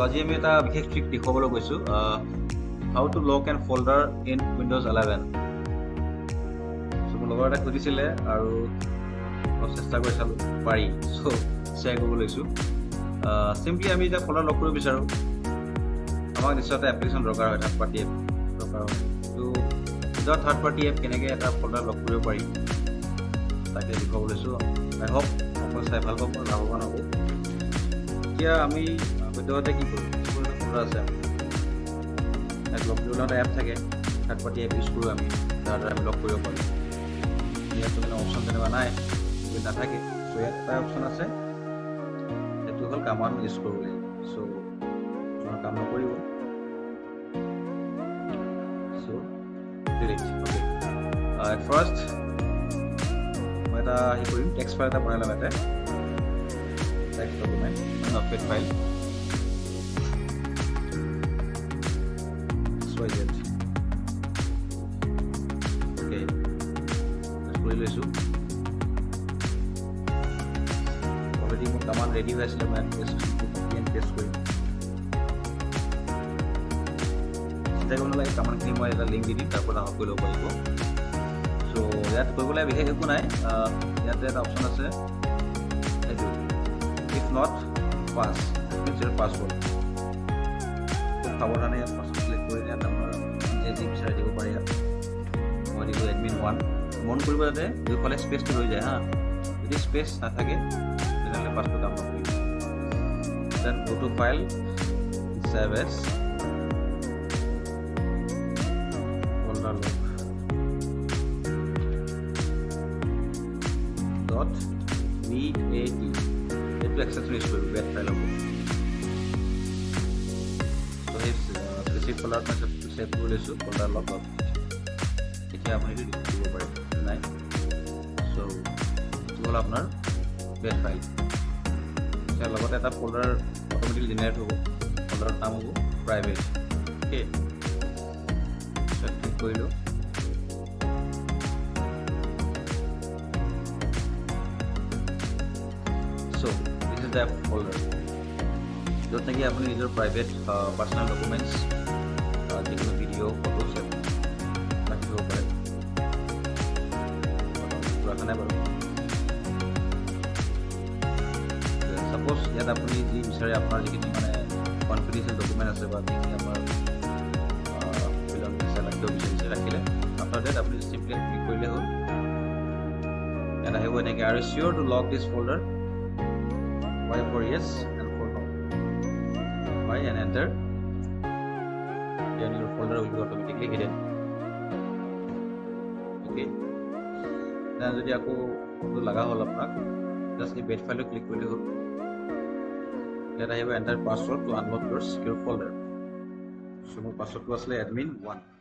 আজি আমি এটা বিশেষ ট্ৰিক দেখুৱাবলৈ গৈছোঁ how to lock and folder in windows 11 মোৰ লগৰ এটা সুধিছিলে আৰু মই চেষ্টা কৰি চালোঁ পাৰি শ্বেয়াৰ কৰিব লৈছোঁ চিম্পলি আমি এতিয়া ফল্ডাৰ লক কৰিব বিচাৰোঁ আমাক নিশ্চয় এটা এপ্লিকেশ্যন দৰকাৰ হয় থাৰ্ড পাৰ্টি এপ দৰকাৰ হয় তো উইদাউট থাৰ্ড পাৰ্টি এপ কেনেকৈ এটা ফল্ডাৰ লক কৰিব পাৰি তাকে দেখুৱাব লৈছোঁ আই হোপ সকলোৱে চাই ভাল পাব লাভৱান হ'ব এতিয়া আমি ভিতৰতে কি কৰোঁ ফল্ডাৰ আছে এক লক কৰিবলৈ এটা এপ থাকে থাৰ্ড পাৰ্টি এপ ইউজ কৰোঁ আমি তাৰ দ্বাৰা আমি লক কৰিব পাৰোঁ ইয়াত মানে অপশ্যন তেনেকুৱা নাই যদি নাথাকে চ' ইয়াত এটা অপশ্যন আছে সেইটো হ'ল কামাণ্ড ইউজ কৰিব লাগিব চ' তোমাৰ কাম নকৰিব চ' ডিলিট অ'কে এট ফাৰ্ষ্ট মই এটা হেৰি কৰিম টেক্সট ফাইল এটা বনাই ল'ম ইয়াতে টেক্সট ডকুমেণ্ট নটপেড ফাইল okay কৰি লৈছোঁ অলৰেডি মোৰ কামাণ্ড ৰেডি হৈ আছিলে মই পেষ্ট কৰিম চিন্তা কৰিব নালাগে কামাণ্ডখিনি মই এটা লিংক দি দিম তাৰ পৰা ডাউনলোড কৰি ল'ব পাৰিব চ' ইয়াত কৰিবলৈ বিশেষ একো নাই ইয়াতে এটা অপশ্যন আছে সেইটো if not pass means Euro password খুব সাৱধানে ইয়াত পাছৱৰ্ড চিলেক্ট কৰি ইয়াত আপোনাৰ যি বিচাৰি দিব পাৰি মই দিলোঁ এডমিন 1 মন কৰিব যাতে দুইফালে স্পেচটো ৰৈ যায় হা যদি স্পেচ নাথাকে তেনেহ'লে পাছটো কাম নকৰিব then go to file save as folder lock dot VAT এইটো এক্সটেনশ্যন ইউজ কৰিব বেড ফাইল হ'ব ত' সেই ৰিচিভ ফল্ডাৰত মই ছেভ কৰি লৈছোঁ ফল্ডাৰ লক এতিয়া আপুনি এইটো দিব পাৰে নাই চ' এইটো হ'ল আপোনাৰ বেড ফাইল ইয়াৰ লগতে এটা ফল্ডাৰ অট'মেটিক জেনেৰেট হ'ব ফল্ডাৰৰ নাম হ'ব প্ৰাইভেট অ'কে ক্লিক কৰিলোঁ চ' দিছ ইজ দ্য ফল্ডাৰ য'ত নেকি আপুনি নিজৰ প্ৰাইভেট পাৰ্চনেল ডকুমেণ্টছ যিকোনো ভিডিঅ' ফটো ছেভ ৰাখিব পাৰে ৰখা নাই বাৰু ছাপ'জ ইয়াত আপুনি যি বিচাৰে আপোনাৰ যিখিনি মানে কনফিডেঞ্চিয়েল ডকুমেণ্ট আছে বা যিখিনি আপোনাৰ ৰাখিব বিচাৰিছে ৰাখিলে আফটাৰ ডেট আপুনি চিম্পলি ক্লিক কৰিলে হ'ল ইয়াত আহিব এনেকৈ আৰু sure to lock this folder Y for yes and for no Y and enter then your folder will be automatically hidden okay then যদি আকৌ লগা হ'ল আপোনাক জাষ্ট এই বেড ফাইলত ক্লিক কৰিলে হ'ল ইয়াত আহিব enter password to unlock your secure folder so' মোৰ পাছৱৰ্ডটো আছিলে admin 1